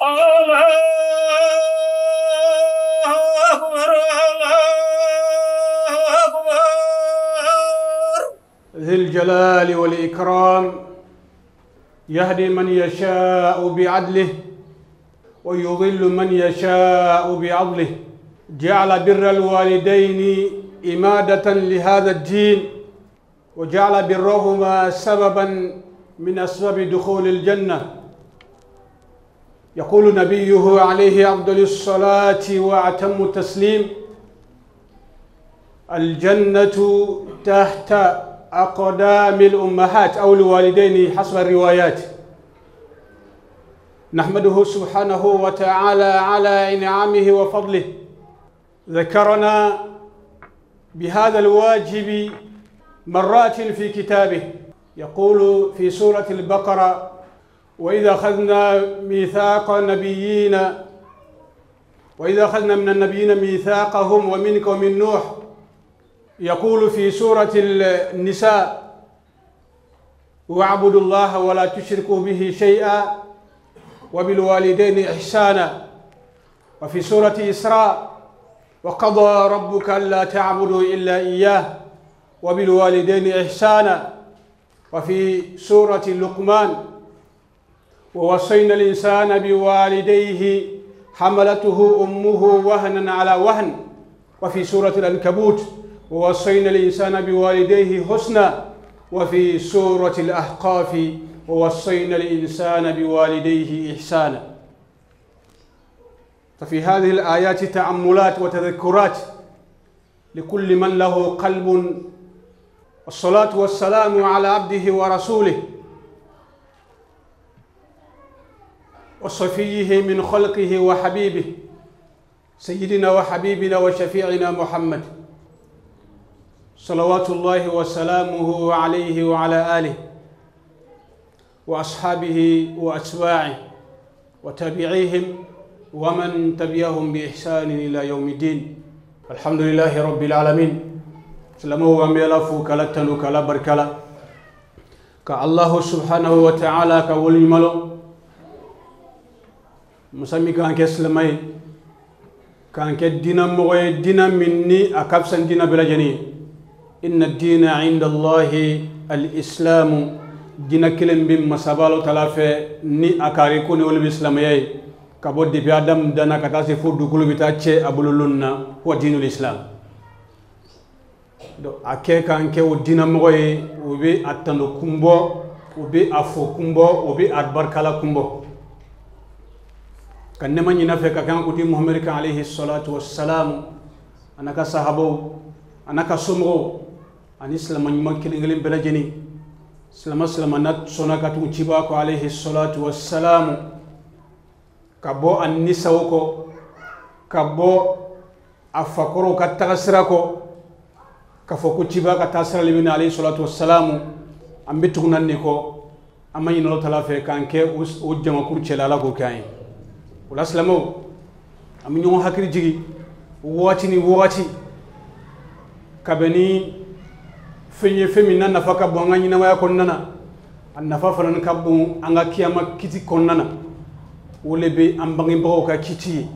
الله أكبر الله أكبر. ذي الجلال والإكرام يهدي من يشاء بعدله ويضل من يشاء بعدله. جعل بر الوالدين إمادة لهذا الدين، وجعل برهما سببا من أسباب دخول الجنة. يقول نبيه عليه أفضل الصلاة وأتم التسليم: الجنة تحت أقدام الأمهات أو الوالدين حسب الروايات. نحمده سبحانه وتعالى على إنعامه وفضله. ذكرنا بهذا الواجب مرات في كتابه. يقول في سورة البقرة: وإذا أخذنا من النبيين ميثاقهم ومنك ومن نوح. يقول في سورة النساء: واعبدوا الله ولا تشركوا به شيئا وبالوالدين إحسانا. وفي سورة إسراء: وقضى ربك ألا تعبدوا إلا إياه وبالوالدين إحسانا. وفي سورة لقمان: ووصينا الإنسان بوالديه حملته أمه وهنا على وهن. وفي سورة العنكبوت: ووصينا الإنسان بوالديه حسنا. وفي سورة الأحقاف: ووصينا الإنسان بوالديه إحسانا. ففي هذه الآيات تأملات وتذكرات لكل من له قلب. والصلاة والسلام على عبده ورسوله وصفيه من خلقه وحبيبه سيدنا وحبيبنا وشفيعنا محمد، صلوات الله وسلامه عليه وعلى آله وأصحابه وأتباعه وتابعيهم ومن تبعهم بإحسان إلى يوم الدين. الحمد لله رب العالمين. سلامه وميلا فوكالا تنوكالا بركالا كالله سبحانه وتعالى كولي ملو مسمي كان كسلمي كان كدينا مغي دينا مني أكبسن دينا بلا جني. إن الدين عند الله الإسلام. دينا كلم بم مسابالو تلافي ني أكاريكوني والإسلامي كابود دي بيادم دانا كتاسي فود كلو بتاعي أبولولنا هو دين الإسلام. do ake kanke o dina moye obe atando kumbo obe afo kumbo obe adbarkala kumbo kanne man yina fe ka kan kuti muhammad kan alayhi salatu wassalam anaka sahabo anaka somro an islam man makil ngelim belajeni salama nat sonaka tu ciba ko alayhi salatu wassalam kabo an nisawko kabo afakoro katasira ko kafoko ciba ka tasira libina alayhi salatu wassalamu ambitunan ne ko amay no talafe kanke o jama kurce la ko kay wala islamu am ñu hakri jigi wati kabani fenye femina nafaka bo ngani na waya konnana an nafa fanan kabbu anga kiyama kiti konnana wole be am bangi bo ka kiti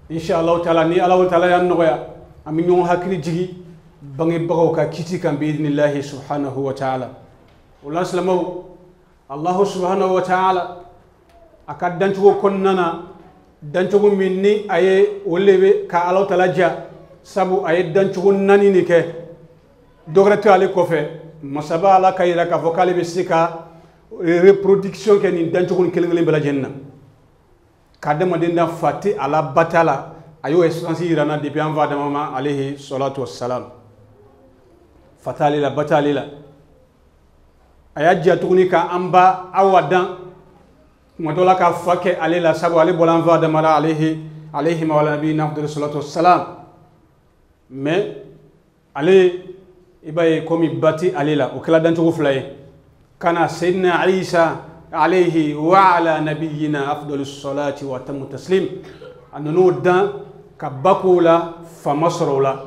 inshallah taala ni allah taala ya noya am ñu hakri jigi bangi bo ka kiti kan bi idnillahi subhanahu wa ta'ala wala islamu allah subhanahu wa ta'ala akad dantugo konnana dantugo minni aye wolebe ka allah taala ja sabu aye dantugo nani ni ke dogreto ale ko fe masaba ala kayira ka vocale be sika reproduction ke ni dantugo kelengelen bela jenna kadema denda fati ala batala ayo essence irana depuis en va de mama alayhi salatu wassalam fatali la batali la ayajja tuguni ka amba awadan modola ka fake ale la sabu ale bolan va de mala alayhi mawla nabi nafdul salatu wassalam mais ale ibaye komi bati alela o kala dantugo fulaye kana sayyidina isa alayhi wa ala nabiyyina afdalus salati wa tamu taslim anno dan kabakula famasrola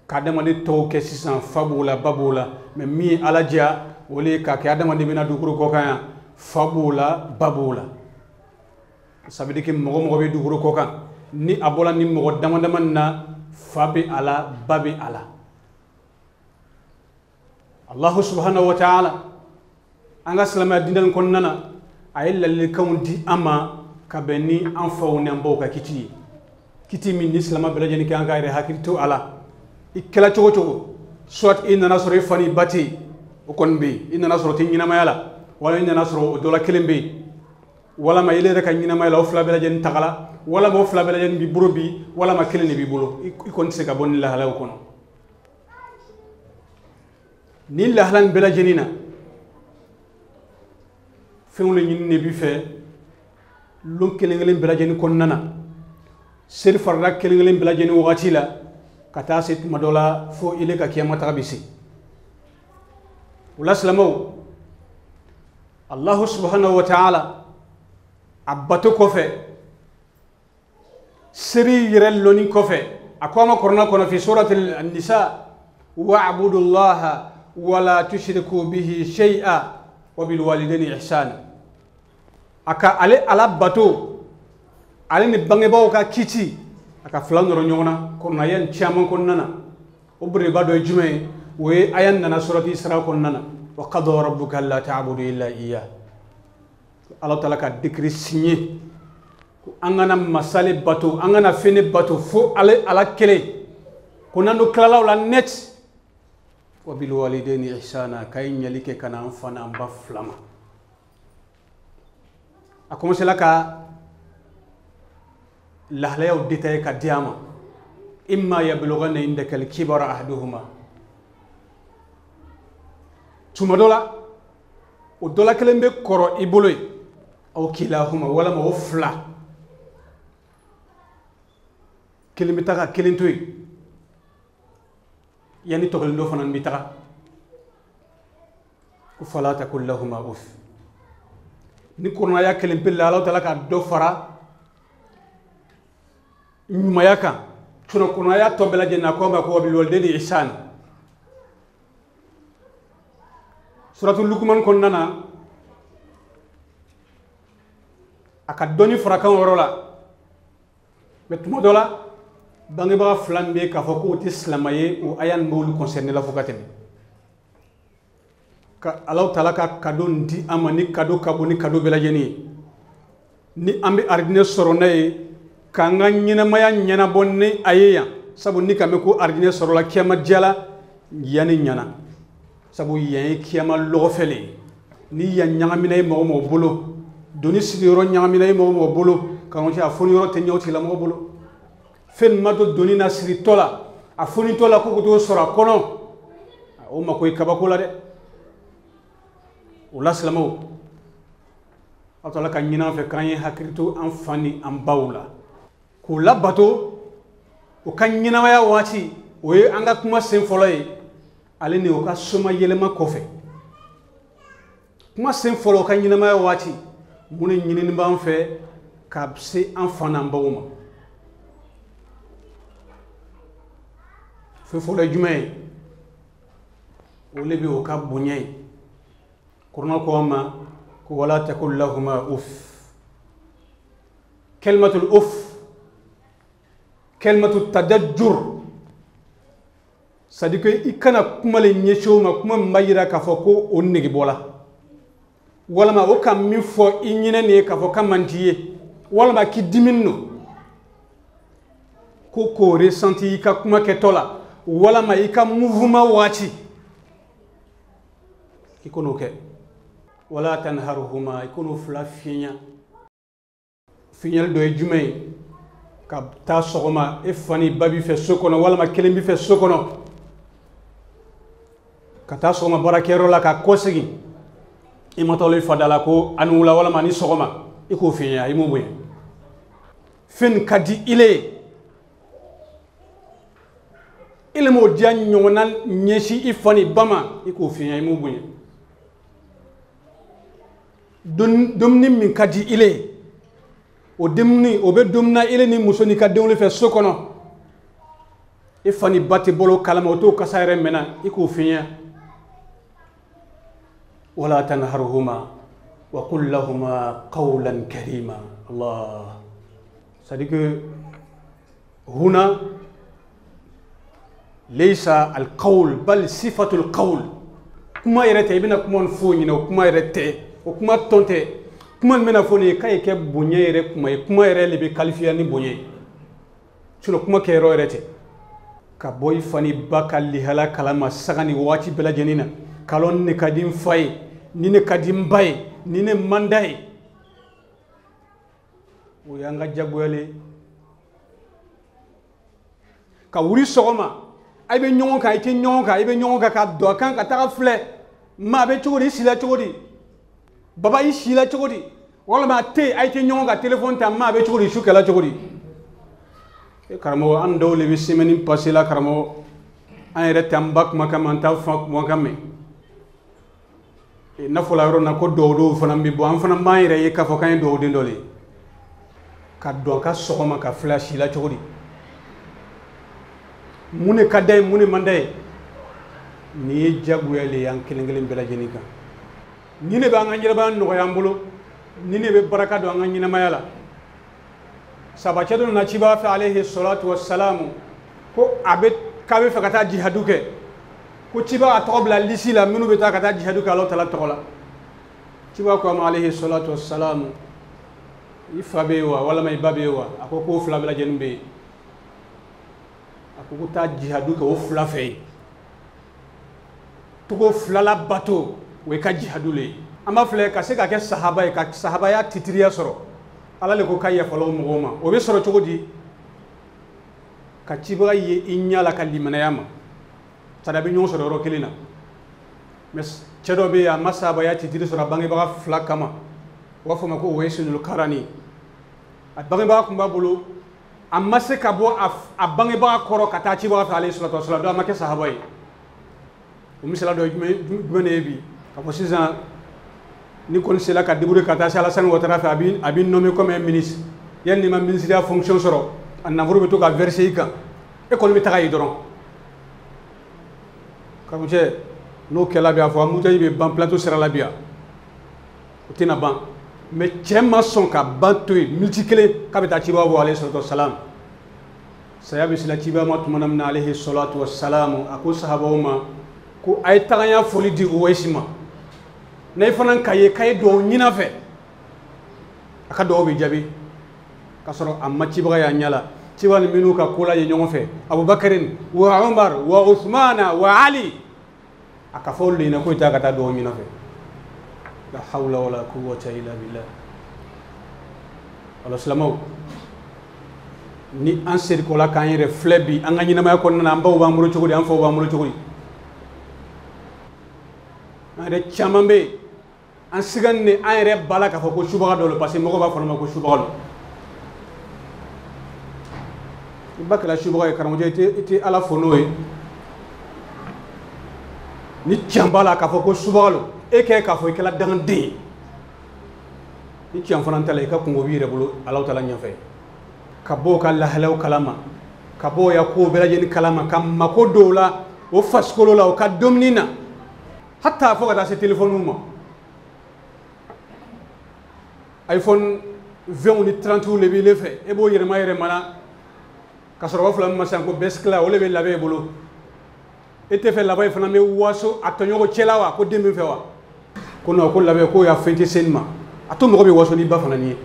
kadama de toke sisan fabula babula mais mi alaja wole ka ke adama de bina dukuru ko kan fabula babula ça veut dire que mogo be duguro ko kan ni abola ni mogo dama na fabi ala babi ala Allah subhanahu wa ta'ala anga salama dinan kon nana ay lalle kawndi ama kabeni an fawne mbo ka kiti min islama belajeni ka anga re hakito ala ikela chogo soit inna nasru fani bati o kon be inna nasru tinina mayala wala inna nasru dola kelembe wala ma ile reka nyina mayala o fla belajeni tagala wala mo fla belajeni bi burobi wala ma keleni bi bulo ikon se ka bonni la hala kono ni la halan belajeni na fewle ñin ne bi fe lon kelengelen belajeni kon nana seri farra kelengelen belajeni wati la kata set madola fo ile ka kiyama tabisi wala salamo Allah subhanahu wa ta'ala abatu kofe seri yirel loni kofe akoma korona kono fi surati an-nisa wa'budu allaha wala tushriku bihi shay'a wa bil walidayni ihsana aka ale ala bato ale ni bangebaw ka kiti aka flanoro nyona korona yan chaman kon nana obure bado jume we ayan nana surati isra kon nana wa qada rabbuka alla ta'budu illa iyyah Allah ta'ala ka décret signé angana masale bato angana fene bato fo ale ala kele konando klala la net wa bil walidaini ihsana kay nyalike kana mfana amba flama a commencé la ka lahlaya o détaillé ka diama imma yablughanna indaka al-kibara ahaduhuma tumadola o dola kelembe koro iboloy aw kilahuma wala ma wofla kelimi taga kelintoy yani togol ndo fanan bi taga ku fala takul lahumā uff ni kurna ya kelim billa Allah ta'ala ka do fara mayaka tuna kurna ya to bela jenna ko ba ko bil walidayni ihsan suratul luqman kon nana aka doni farakan worola betmo dola bangi ba flambe ka foko ti islamaye o ayan mawlu concerné la fokatemi ka Allah ta'ala ka kado ndi amani kado kaboni kado bela jeni ni ambi ardine soronay ka nga nyina maya nyana bonni ayeya sabu ni kame ko ardine sorola kiyama jala yani nyana sabu yayi kiyama lofele ni ya nyaamina mo mo bolo doni sigiro nyaamina mo bolo kan ci afoni ro te nyawti la mo bolo fen mado doni na siri tola afoni tola ko do sora kono o ma koy kabakula de wala salamo atala kan nyina fe kan yi hakirito an fani an bawla ko labato o kan nyina waya wati o ye anga kuma sen folay ale ne o ka soma yelema kofe kuma sen folo kan nyina waya wati mun nyini ban fe ka se an fana an bawma fe folo jumay o lebi o ka bunyay kurna ko ma ko wala takul lahumā uff kalimatul uff kalimatu tadajjur sadiko ikana kuma le nyecho ma kuma mayira ka foko onnigi bola wala ma o kam mi fo inyine ne ka fo kamantiye wala ma ki diminno ko ressenti ka kuma ke tola wala ma ika mouvement wati ikono ke wala tanharuhuma ikono fla finya finyal do jumay ka ta sogoma e fani babi fe sokono wala ma kelembi fe sokono ka ta sogoma barakero la ka kosigi imatole fadala ko anula wala ma ni sogoma iko finya imu buye fin kadi ile mo dia nyonal nyeshi ifani bama iko finya imu buye domni min kadi ile o demni o be domna ile ni musoni ka dewle fe sokono e fani batti bolo kalama to kasayre mena iko finya wala tanharuhuma وقل لهما قولا كريما. الله. C'est-à-dire que هنا ليس القول بل صفة القول. كما يرتي بنا كمان فوني وكما يرتي وكما تونتي كما منا فوني كاي كبوني يرك كما يرلي بكالفياني بوني شنو كما كيرو يرتي كبوي فاني باكالي هلا كلام سغاني واتي بلا جنينا كالون نكاديم فاي نين كاديم باي نين مانداي ويانغا جابوالي كاوري سوغما ay be ñongo ka ite ñongo ka ibe ñongo ka do kan ka ta fle ma be chogodi sila chogodi baba yi sila chogodi wala ma te ay te ñongo ka téléphone ta ma be chogodi shu kala chogodi e karamo an do le bi semaine passé la karamo an re tambak makam ta fak mo kamé e na fola ro na ko do fana mi bo an fana ma re yi ka fo kan do ndole ka do ka sokoma ka flash la chogodi mune kaday mune manday ni jaguyale yang kelengelen bela jenika ni ne ba nganyira ba no yambulo ni ne be baraka do nganyina mayala sabachado na chiba fa alayhi salatu wassalamu ko abet kabe fa kata jihaduke ko chiba atobla lisila minu be ta kata jihaduke Allah taala tola chiba ko alayhi salatu wassalamu ifabewa wala may babewa akoko fula bela jenbe akukuta jihadu ka ofula fe tugo fulala bato we ka jihadu le ama fle ka se ka ke sahaba ya titiriya soro ala le ko kayya falo mo ma o be soro chogodi ka ciba ye inyala ka limana yama sada be nyon soro ro kelina mes cedo be ya masaba ya titiri soro bangi ba fla kama wa fo mako weesul karani at bangi ba kumba bulu amma se ka bo a bange ba koro kata ci ba alayhi salatu wassalam do amake sahaba yi o misala do jumene bi ka ko sizan ni kon sela ka debure kata sala san wotara fa abin nommé comme un ministre yanni ma ministre ya fonction soro an navuru be to ka verser ka e kon mi tagay doron ka ko je no kela bi afo amu tayi be ban plateau sera la bia o tina ban mais tchema son ka bantoy multikele ka beta ciba bo alayhi salatu wassalam saya bisila ciba ma tumanam na alayhi salatu wassalam ako sahaba ma ko ay taganya foli di uwaisima nay fanan kaye do nyina fe aka do be jabi ka soro amma ciba ya nyala ciba ni minu ka kula ye nyongo fe abubakarin wa umar wa uthmana wa ali aka folli na ko ita kata do nyina fe la hawla wala quwwata illa billah wala salamo ni an seri ko la kan yere flebi an ganyina ma ko na mbaw ba muro chogodi an fo ba muro chogodi ade chamambe an siganne an yere bala ka fo ko shubaga do parce que moko ba fo ma ko shubaga do bakala shubaga e karamo ite ala fonoe ni chambala ka fo ko shubaga e ke ka fo kala dangande ni ci amfana tale ka kungo wi rebulu Allah taala nyafe ka bo ka la halaw kalama ka bo ya ko belaje ni kalama kam mako dola o faskolo la o ka domnina hatta fo ka se telephone mo iPhone 20 ni 30 le bi le fe e bo yere mana ka soro fula ma san ko beskla o le be labe bulu ete fe labe fana me waso atonyo ko chelawa ko dembe fe wa kono ko labe ko ya fenti senma ato mo be waso ni ba fana ni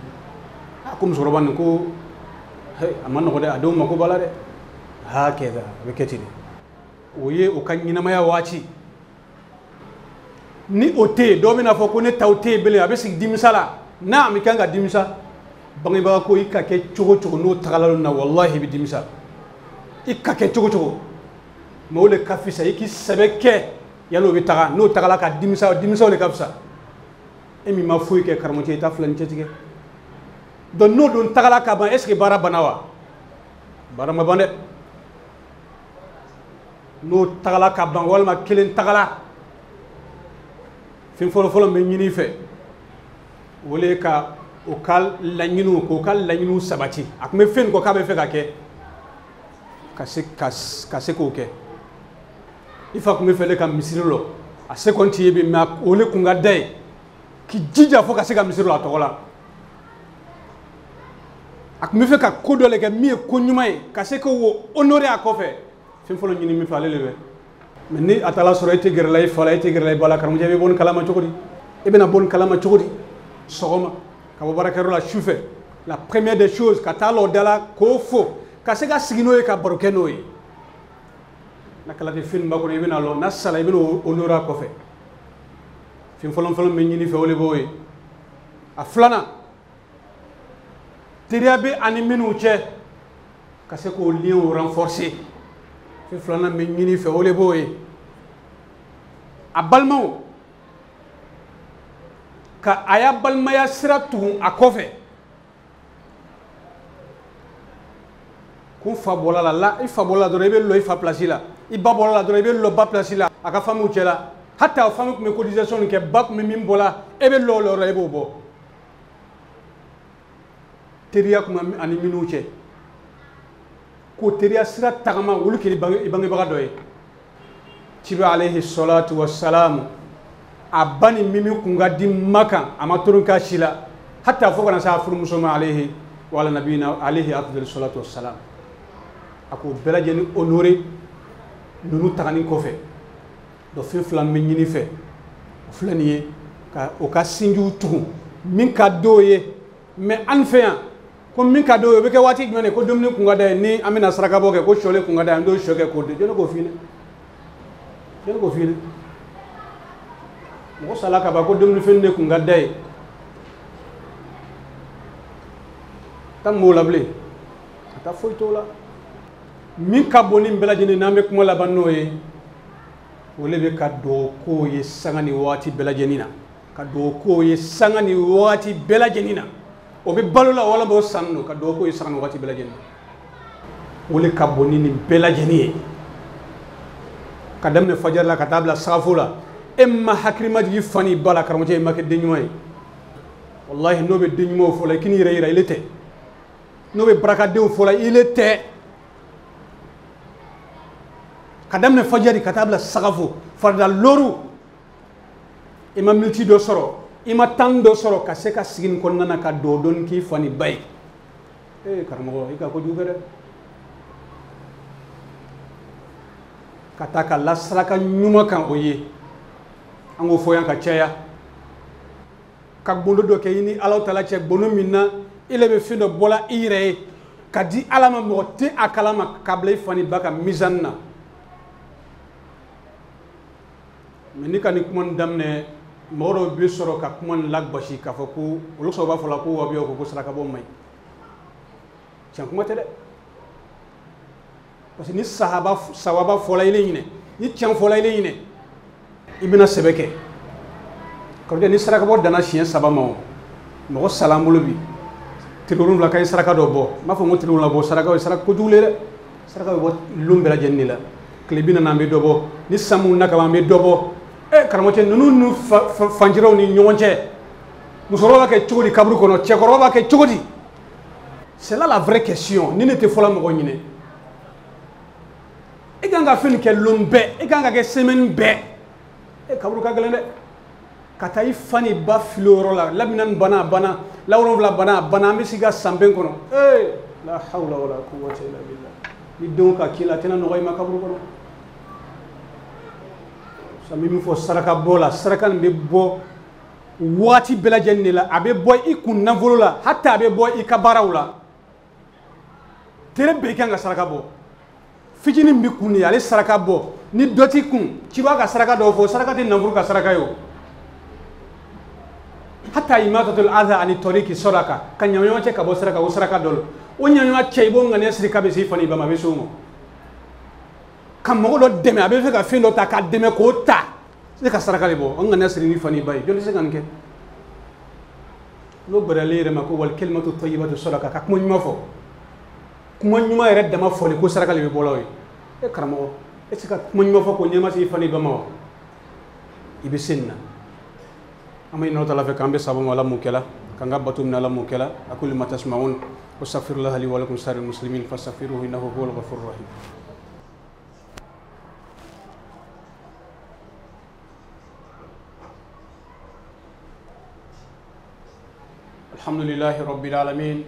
ko musoro ban ko hey amana ko de ado ma ko balade ha keda be ketini oye o kan nyina maya wachi ni ote do bina fo ko ne tawte bele abe sig dimisala na mi kanga dimisa bangi ba ko ikake chogo chogo no tagalalu na wallahi bi dimisa ikake chogo chogo mawle kafisa iki sebeke yalo bi taga no tagala ka dimisa le kafsa emi ma fuy ke karmote ta flan cetike don no don tagala ka ban est ce que bara banawa bara ma bande no tagala ka ban wal ma kelen tagala fin folo me nyini fe wole ka o kal lanyinu ko kal lanyinu sabati ak me fen ko ka be fe ka ke kase ko ke ifa ko me fele kam misirilo a sekonti yebe ma ole kunga dai k'i jija fo ka se ka misiri la a tɔgɔ la a tun bɛ fɛ ka ko dɔ le kɛ min ye ko ɲuman ye ka se k'o honorer a kɔfɛ fɛn fɔlɔ ɲini min fɛ ale le bɛ mais ni a taala sɔrɔ e tɛ gɛrɛ la i fa la e tɛ gɛrɛ la i ba la karamɔgɔcɛ i bɛ bɔ nin kalama cogo di e bɛna bɔ nin kalama cogo di sɔgɔma ka bɔ baarakɛyɔrɔ la sufɛ la première des choses ka taa la o da la k'o fo ka se ka sigi n'o ye ka baro kɛ n'o ye na kala tɛ fɛn ba kɔnɔ i bɛna lɔ n'a sala i bɛna honorer a kɔfɛ fɛn fɔlɔ fɔlɔ min ɲini fɛ o de b'o ye a filanan teriya bɛ ani minnu cɛ ka se k'o lien renforcer fɛn filanan min ɲini fɛ o de b'o ye a balimaw ka a y'a balimaya sira tugun a kɔfɛ kun fa bɔra la i fa bɔra la dɔrɔn i bɛ lɔ i fa place la i ba bɔra la dɔrɔn i bɛ lɔ ba place la a ka famille cɛ la hatta famille tun bɛ cotisation nin kɛ ba tun bɛ min bɔ la e bɛ lɔ o yɔrɔ la i b'o bɔ teriya kuma ani minnu cɛ ko teriya sira tagama olu kɛra i bangebaga dɔ ye ciba alayhi salatu wa salam a ba ni mimi kun ka di Makan a ma torun k'a si la hatta fo kana se a furumuso ma alayhi wa ala nabiyina alayhi afdalu salatu wa salam a k'o bɛɛ lajɛlen honorer ninnu tagani kɔfɛ dɔ fɛn fila min ɲini fɛ o filɛ nin ye ka o ka sinjiw tugun min ka d'o ye mais an fɛ yan ko min ka d'o ye o bɛ kɛ waati jumɛn de ko dumuni kun ka d'a ye ni an bɛna sarakabɔ kɛ ko sɔle kun ka d'a ye an t'o sɔ kɛ k'o di jɔnni k'o f'i ɲɛna jɔnni k'o f'i ɲɛna mɔgɔ sala ka ban ko dumunifɛn de kun ka d'a ye taa m'o la bilen ka taa foyi t'o la min ka bon ni bɛɛ lajɛlen n'an bɛ kuma laban n'o ye o le bɛ ka dugawu k'o ye sanga ni waati bɛɛ lajɛlen na ka dugawu k'o ye sanga ni waati bɛɛ lajɛlen na o bɛ balo la wala b'o sanu ka dugawu k'o ye sanga ni waati bɛɛ lajɛlen na o le ka bon ni nin bɛɛ lajɛlen ye ka daminɛ fajari la ka taa bila sagafo la e ma hakili ma jigin fa ni ba la karamɔgɔcɛ i ma kɛ den ɲuman ye wallahi n'o bɛ den ɲumanw fɔ la i k'i yɛrɛ yira ile tɛ n'o bɛ barakadenw fɔ la ile tɛ ka daminɛ fajari ka taa bila sagafo farida lɔɔru i ma miniti dɔ sɔrɔ i ma temps dɔ sɔrɔ ka se ka sigi nin kɔnɔna na ka dugawu dɔɔni k'i fa ni ba ye karamɔgɔ i ka kojugu kɛ dɛ ka taa ka lasaraka ɲuman kan o ye an k'o fɔ yan ka caya ka gbondo dɔ kɛ i ni Alahu Taala cɛ gbondo min na i le bɛ fɛn dɔ bɔla i yɛrɛ ye ka di Ala ma mɔgɔ tɛ a kalama ka bila i fa ni ba ka mizani na mais ni ka nin kuma nin daminɛ mɔgɔ dɔw bɛ sɔrɔ ka kuma nin lagosi k'a fɔ ko olu sɔrɔ b'a fɔ la ko wabiyaw ko sarakabɔ man ɲi tiɲɛ kuma tɛ dɛ parce que ni sawaba fɔla i le ɲinɛ ni tiɲɛ fɔla i le ɲinɛ i bɛna sɛbɛ kɛ karamɔgɔ ni sarakabɔ danna siɲɛ 3 ma o mɔgɔ sala an bolo bi tile 7 ka ye saraka dɔ bɔ n b'a fɔ n ko tile 7 bɔ saraka o ye saraka kojugu le dɛ saraka bɛ bɔ lon bɛɛ lajɛlen de la tile 40 an bɛ dɔ bɔ ni san mun na kaban an bɛ dɔ bɔ karamɔgɔ ninnu ni fanjiraw ni ɲɔgɔn cɛ musokɔrɔba b'a kɛ cogo di kaburu kɔnɔ cɛkɔrɔba b'a kɛ cogo di c'est là la vraie question ni ne tɛ fɔla mɔgɔ ɲinɛ i kan ka fɛn kɛ lon bɛɛ i kan ka kɛ semaine bɛɛ kaburu ka gɛlɛn dɛ ka taa i fa ni ba fili o yɔrɔ la labina ni bana a bana la 7 bana a bana an bɛ sigi ka san bɛn kɔnɔ la hawla wala quwwata illa billah ni denw ka k'i la a tɛna nɔgɔ i ma kaburu kɔnɔ sa min fɔ saraka bɔ la saraka nin bɛ bɔ waati bɛɛ lajɛlen de la a bɛ bɔ i kun nafolo la hatta a bɛ bɔ i ka baaraw la tere bɛɛ kan ka saraka bɔ fitinin bɛ kun de ale saraka bɔ ni dɔ t'i kun ci b'a ka saraka dɔw fɔ saraka tɛ nafolo ka saraka ye o hatta imatatul adha ani tariqi sadaka ka ɲaɲama cɛ ka bɔ saraka o saraka dɔ o ɲaɲama cɛ i b'o ŋaniya siri k'a bɛ se i fa ni ba ma a bɛ se o ma ka mɔgɔ dɔ dɛmɛ a bɛ fɛ ka fɛn dɔ ta k'a dɛmɛ k'o ta e ka saraka de bɔ o ŋaniya siri ni fa ni ba ye jɔn tɛ se ka nin kɛ n'o gbɛdɛlen yɛrɛ ma ko wal kalimatu tayyibatu sadaka ka kuma ɲuman fɔ kuma ɲuman yɛrɛ dama fɔli ko saraka de bɛ bɔ la o ye karamɔgɔ e tɛ se ka kuma ɲuman fɔ k'o ɲɛma se i fa ni ba ma wa i bɛ se nin na an bɛ ɲinɛ Ala fɛ k'an bɛ sababa Ala mun kɛla k'an ka bato minɛ Ala mun kɛla aqulu ma tasma'un wastaghfirullaha li wa lakum sa'iril muslimin fastaghfiruhu innahu huwal ghafurur rahim. Alhamdulillahi Rabbil Alamin.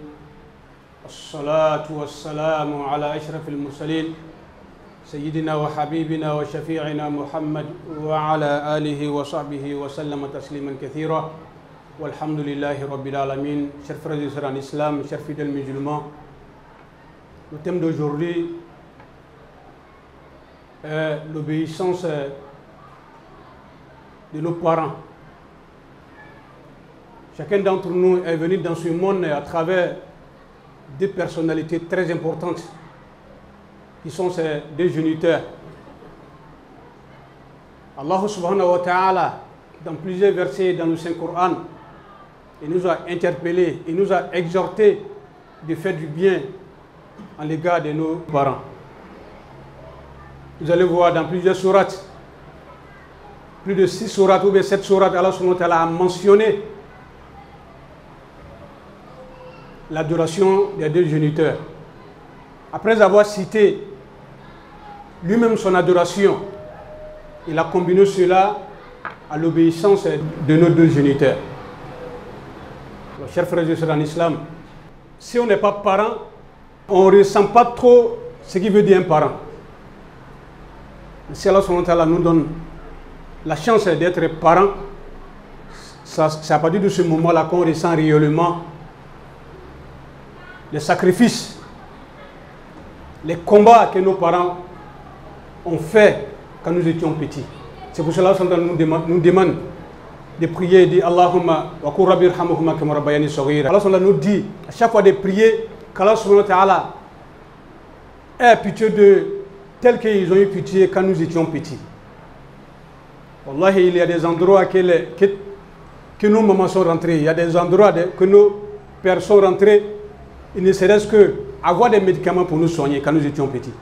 As-salatu was-salamu ala ashrafil mursalin. Sayyidina wa habibina wa shafi'ina Muhammad wa ala alihi wa sahbihi wa sallama tasliman kathira. Walhamdulillahi Rabbil Alamin. Chers frères et sœurs en islam, chers fidèles musulmans, le thème d'aujourd'hui est l'obéissance de nos parents. Chacun d'entre nous est venu dans ce monde à travers deux personnalités très importantes qui sont ces deux géniteurs. Allah subhanahu wa ta'ala, dans plusieurs versets dans le Saint-Coran, il nous a interpellés, il nous a exhortés de faire du bien à l'égard de nos parents. Vous allez voir dans plusieurs sourates, plus de 6 sourates ou bien 7 sourates, Allah subhanahu wa ta'ala a mentionné l'adoration des deux géniteurs. Après avoir cité lui-même son adoration, il a combiné cela à l'obéissance de nos deux géniteurs. Alors, chers frères et sœurs en islam, si on n'est pas parent, on ne ressent pas trop ce qui veut dire un parent. Si Allah subhanahu wa ta'ala nous donne la chance d'être parent, c'est à partir de ce moment-là qu'on ressent réellement les sacrifices, les combats que nos parents ont fait quand nous étions petits. C'est pour cela qu'Allah nous demande de prier et de dire Allahumma wa qur rabbi irhamhuma kama rabbayani saghira. Allah nous dit à chaque fois de prier qu'Allah subhanahu wa ta'ala ait pitié de tels qu'ils ont eu pitié quand nous étions petits. Wallahi, il y a des endroits que nos mamans sont rentrées, il y a des endroits que nos pères sont rentrés. Il ne serait-ce que avoir des médicaments pour nous soigner quand nous étions petits.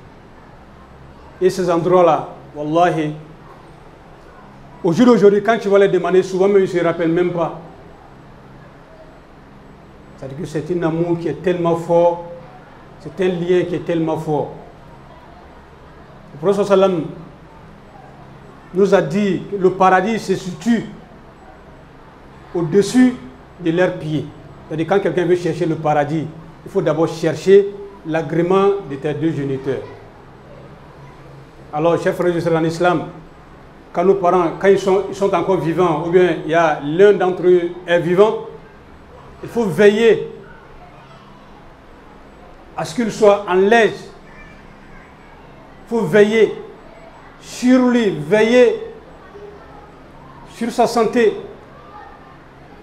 Et ces endroits-là, wallahi, au jour d'aujourd'hui, quand tu vas les demander, souvent ils ne se rappellent même pas. C'est-à-dire que c'est un amour qui est tellement fort, c'est un lien qui est tellement fort. Le prophète sallam nous a dit que le paradis se situe au-dessus de leurs pieds. C'est-à-dire quand quelqu'un veut chercher le paradis, il faut d'abord chercher l'agrément de tes deux géniteurs. Alors, chers frères et sœurs en islam, quand nos parents, quand ils sont encore vivants, ou bien il y a l'un d'entre eux est vivant, il faut veiller à ce qu'il soit en l'aise. Il faut veiller sur lui, veiller sur sa santé.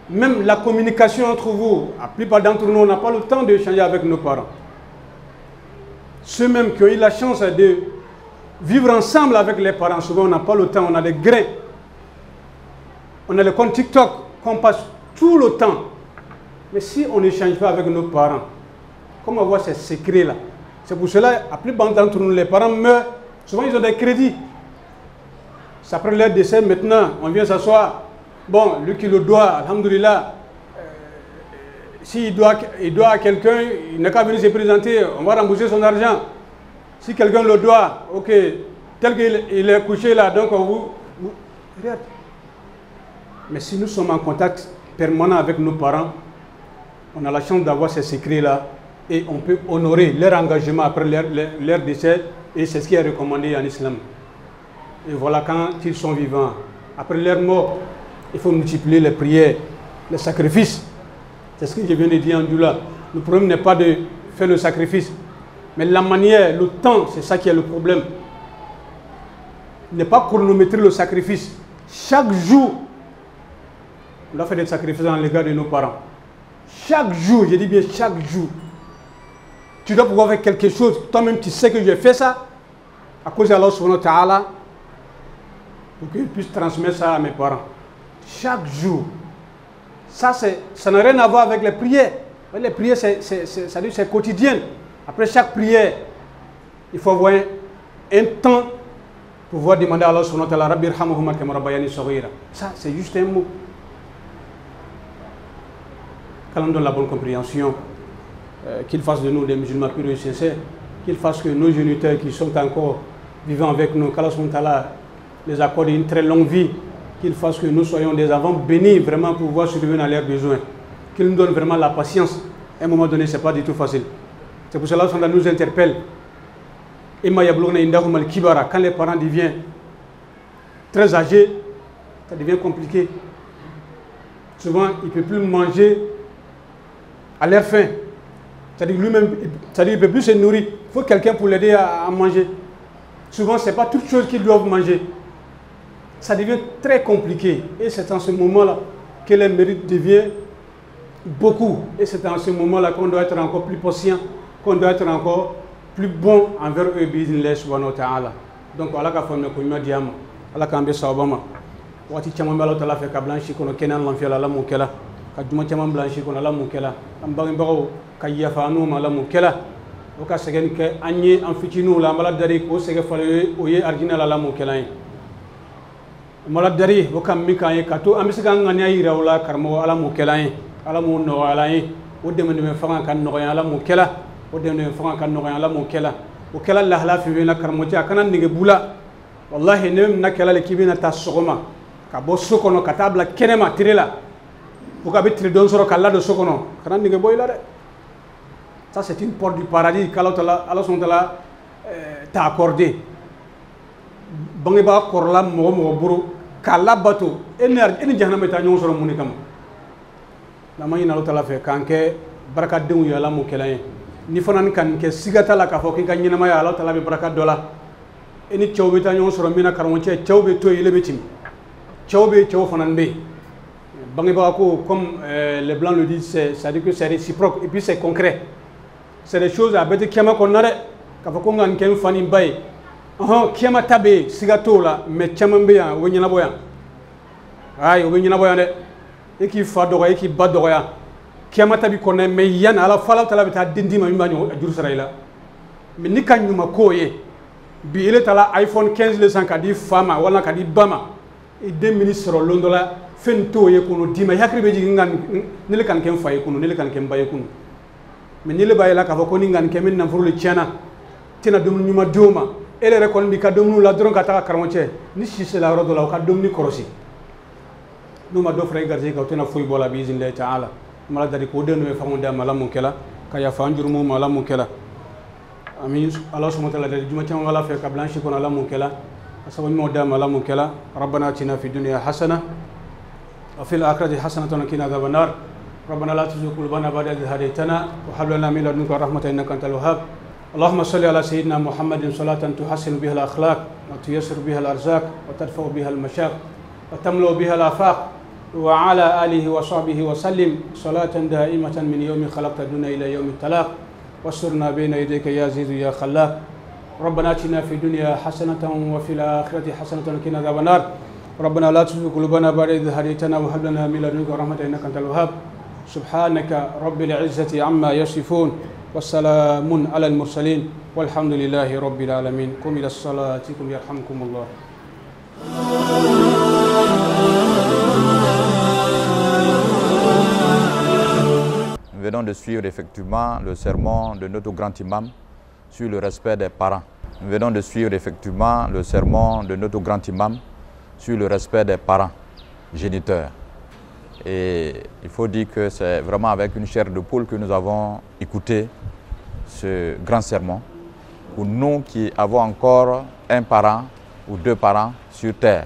Même la communication entre vous, la plupart d'entre nous, on n'a pas le temps d'échanger avec nos parents. Ceux même qui ont eu la chance de vivre ensemble avec les parents, souvent on n'a pas le temps, on a des grains. On a le compte TikTok qu'on passe tout le temps. Mais si on n'échange pas avec nos parents, comment avoir ces secrets-là? C'est pour cela, la plupart d'entre nous, les parents meurent, souvent ils ont des crédits. C'est après leur décès, maintenant, on vient s'asseoir. Bon, lui qui le doit, alhamdoulilah, s'il doit à quelqu'un, il n'a qu'à venir se présenter, on va rembourser son argent. Si quelqu'un le doit, ok, tel qu'il est couché là, donc on vous regarde. Mais si nous sommes en contact permanent avec nos parents, on a la chance d'avoir ces secrets-là et on peut honorer leur engagement après leur décès, et c'est ce qui est recommandé en islam. Et voilà, quand ils sont vivants, après leur mort, il faut multiplier les prières, les sacrifices. C'est ce que je viens de dire en Doula. Le problème n'est pas de faire le sacrifice, mais la manière, le temps, c'est ça qui est le problème. Ne pas chronométrer le sacrifice. Chaque jour, on doit faire des sacrifices dans l'égard de nos parents. Chaque jour, je dis bien chaque jour, tu dois pouvoir faire quelque chose. Toi-même, tu sais que j'ai fait ça à cause d'Allah subhanahu wa ta'ala pour qu'ils puissent transmettre ça à mes parents. Chaque jour. Ça n'a rien à voir avec les prières. Les prières, c'est quotidien. Après chaque prière, il faut avoir un temps pour pouvoir demander à Allah subhanahu wa ta'ala Rabbi irhamhuma kama rabbayani saghira. Ça, c'est juste un mot. Qu'Allah nous donne la bonne compréhension, qu'il fasse de nous des musulmans purs et sincères, qu'il fasse que nos géniteurs qui sont encore vivants avec nous, qu'Allah subhanahu wa ta'ala les accorde une très longue vie, qu'il fasse que nous soyons des enfants bénis vraiment pour pouvoir survivre à leurs besoins. qu'il nous donne vraiment la patience. À un moment donné, ce n'est pas du tout facile. C'est pour cela que ça nous interpelle. Quand les parents deviennent très âgés, ça devient compliqué. Souvent, il ne peut plus manger à leur faim. C'est-à-dire lui-même, il ne peut plus se nourrir. Il faut quelqu'un pour l'aider à manger. Souvent, ce n'est pas toutes choses qu'ils doivent manger. Ça devient très compliqué. Et c'est en ce moment-là que le mérite devient beaucoup. Et c'est en ce moment-là qu'on doit être encore plus patient, qu'on doit être encore plus bon envers eux, bismillah subhanahu wa ta'ala. Donc, Allah ka femme ko nyadi am, Allah ka ambe sawabama. Wati chama mbalo tala fe ka blanchi kono kenan lan fi la mu kela. Ka duma chama blanchi kono la mu kela. Am bangi bago ka yafa no ma la mu kela. O ka segen ke anye am fitinu la mala dari ko sege fale o ye argina la mu kela. Mala dari o kam mi kan ka to am siga ngania yira wala karmo ala mu kela. Ala mu no ala yi o de me fanga kan no ala mu kela. O de me fanga kan no ala mu kela. O kela la hala fi na karmo ja kana nige bula. Wallahi ne na kela le kibina ta sogoma. Ka bo sokono ka tabla kenema tirela. Pour qu'avec les dons sur le de Sokono, ça c'est une porte du paradis qu'Allah t'a accordé. Bangeba Korla Mogoburu, Kalabato, et Janameta Nyon sur le Munikam. La main à fait Kanke, Brakadou Yala Mukelain. Nifonan Kanke, Sigata la Kafoki, Kanyanama, Allah Talabi Brakadola. Et ni Chobeta Nyon sur le Mina Karonche, Chobe to Elebetim. Chobe Chofanande. Bangibako, comme les Blancs le disent, c'est-à-dire que c'est réciproque et puis c'est concret. C'est des choses à bête Kiama qu'on a, Kafakongan Kem Fani Bay. Kiama Tabe, Sigato là, mais Chamambea, Wenyanaboya. Aïe, Wenyanaboya, et qui Fadoya, et qui Badoya. Kiama Tabi connaît, mais Yann à la Fala Talabeta Dindima Mimano à Durusraïla. Mais Nikanyuma Koye, Bilet à la iPhone 15 le 5 a dit Fama, Walla Kadi Bama, et 2 ministres Londola. Fento yekuno dima yakri beji ngan nile kan kem faye kuno nile kan kem baye kuno mais nile baye la ka ko ni ngan kemin na furule tiana tina dum nyuma doma ele rekon bi ka dum la dron ka ta karonche ni sisse la rodo la ka dum ni korosi numa do fray garje ka tina fuy bola bi iznillah ta'ala mala dari ko de no fa nda mala mun kela ka ya fa njur mo mala mun kela amin allah subhanahu wa ta'ala dari juma tiama wala fe ka blanchi kono la mun kela asabu mo da mala mun kela rabbana atina fi dunya hasana وفي الآخرة حسنة وقنا عذاب النار ربنا لا تزغ قلوبنا بعد إذ هديتنا وهب لنا من لدنك رحمة إنك أنت الوهاب اللهم صل على سيدنا محمد صلاة تحسن بها الأخلاق وتيسر بها الأرزاق وتدفع بها المشاق وتملأ بها الآفاق وعلى آله وصحبه وسلم صلاة دائمة من يوم خلقت الدنيا إلى يوم التلاق واسترنا بين يديك يا عزيز يا خلاق ربنا آتنا في الدنيا حسنة وفي الآخرة حسنة وقنا عذاب النار ربنا لا تزغ قلوبنا بعد إذ هديتنا وهب لنا من لدنك رحمة إنك أنت الوهاب سبحانك رب العزة عما يصفون والسلام على المرسلين والحمد لله رب العالمين قم إلى صلاتكم يرحمكم الله. Nous venons de suivre effectivement le sermon de notre grand imam sur le respect des parents. Nous venons de suivre effectivement le sermon de notre grand imam sur le respect des parents géniteurs. Et il faut dire que c'est vraiment avec une chair de poule que nous avons écouté ce grand sermon. Pour nous qui avons encore un parent ou 2 parents sur terre.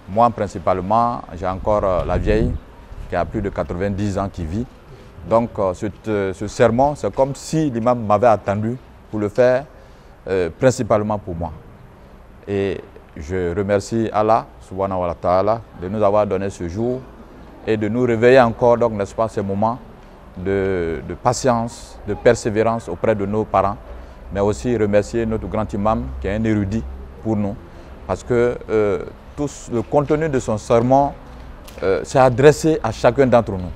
Moi principalement, j'ai encore la vieille qui a plus de 90 ans qui vit. Donc ce sermon, c'est comme si l'imam m'avait attendu pour le faire principalement pour moi. Et je remercie Allah subhanahu wa ta'ala de nous avoir donné ce jour et de nous réveiller encore, donc n'est-ce pas, ces moments de patience, de persévérance auprès de nos parents, mais aussi remercier notre grand imam qui est un érudit pour nous, parce que tout le contenu de son sermon s'est adressé à chacun d'entre nous.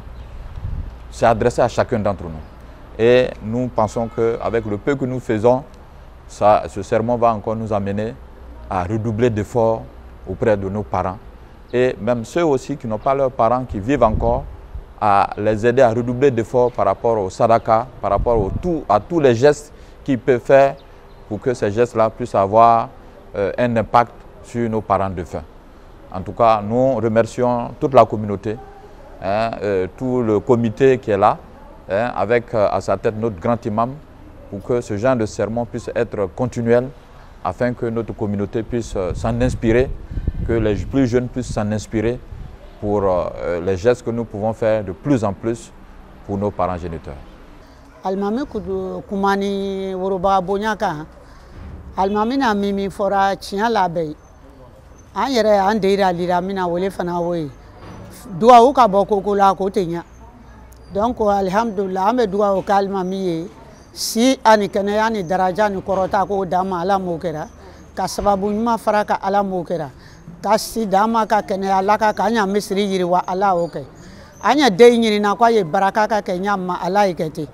C'est adressé à chacun d'entre nous. Et nous pensons qu'avec le peu que nous faisons, ce sermon va encore nous amener à redoubler d'efforts auprès de nos parents. Et même ceux aussi qui n'ont pas leurs parents, qui vivent encore, à les aider à redoubler d'efforts par rapport au sadaka, par rapport à tous les gestes qu'ils peuvent faire pour que ces gestes-là puissent avoir un impact sur nos parents défunts. En tout cas, nous remercions toute la communauté tout le comité qui est là, avec à sa tête notre grand imam, pour que ce genre de sermon puisse être continuel, afin que notre communauté puisse s'en inspirer, que les plus jeunes puissent s'en inspirer pour les gestes que nous pouvons faire de plus en plus pour nos parents géniteurs. Almami kumani woroba bonyaka almami na mimi fora tiɲa labɛn an yɛrɛ an deira lira mina wele fana o ye duwawu ka bɔ koko la ko tɛ ɲa donc alhamdulillah an bɛ duwawu kɛ alimami ye si ani kɛnɛya ni daraja ni kɔrɔta k'o d'an ma ala m'o kɛra ka sababu ɲuman fara ka ala m'o kɛra ka si d'an ma ka kɛnɛya ala ka k'an ɲa misiri yiriwa ala y'o kɛ an ɲa den ɲinina k'a ye baraka ka kɛ ɲa ma ala ye kɛ ten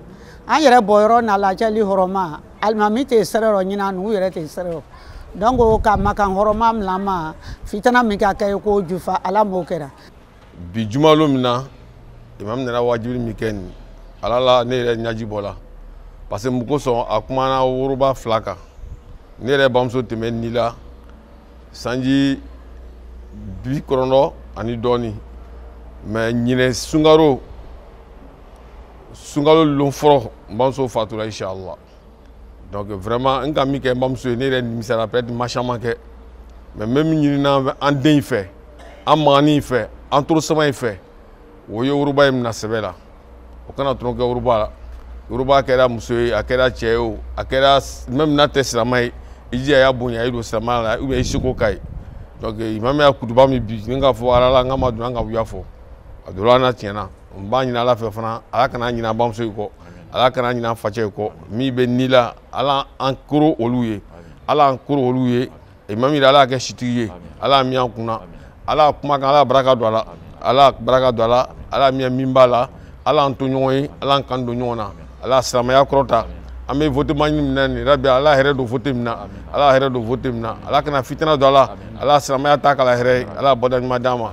an yɛrɛ bɔyɔrɔ n'a lajɛli hɔrɔma alimami tɛ sɛrɛrɔ ɲina n'u yɛrɛ tɛ sɛrɛrɔ donc ka makan hɔrɔma min ma fitana min ka kɛ ko jufa ala m'o kɛra. Bi jumalo min na imam nana wajibi min kɛ nin ala la ne yɛrɛ ɲaji bɔ la parce que mun kosɔn a kumana woroba fila kan ne yɛrɛ bamuso tɛmɛ ni la sanji 90 ani dɔɔni mais ɲinɛ sunkalo lon fɔlɔ bamuso fatura inshallah donc vraiment n ka min kɛ bamuso ye ne yɛrɛ nimisara peut-être ma caman kɛ mais n bɛ min ɲinina an den fɛ an magani fɛ an torosama fɛ o ye woroba ye mina sɛbɛ la o kana tɔrɔ kɛ woroba la woroba kɛra muso ye a kɛra cɛ ye o a kɛra même n'a tɛ silamɛ ye i jija y'a bonya i don silamɛya la ou bien i seko ka ye donc imam y'a kutuba min bi ni ka fɔ ala la n ka ma don an ka wuya fɔ a donna an na tiɲɛna n b'a ɲini ala fɛ fana ala kana ɲina bamuso ye kɔ ala kana ɲina facɛ ye kɔ min bɛ ni la ala an koro olu ye ala an koro olu ye imam yɛrɛ ala kɛ sitigi ye ala mi an kunna ala kuma kan ala baraka don a la ala baraka don a la ala min b'a la ala an to ɲɔgɔn ye ala an kan don ɲɔgɔn na ala silamɛya kɔrɔta an bɛ votement ɲini minɛ nin rabi ala hɛrɛ don vote min na ala hɛrɛ don vote min na ala kana fitina don a la ala silamɛya ta kala hɛrɛ ye ala bɔda ɲuman d'an ma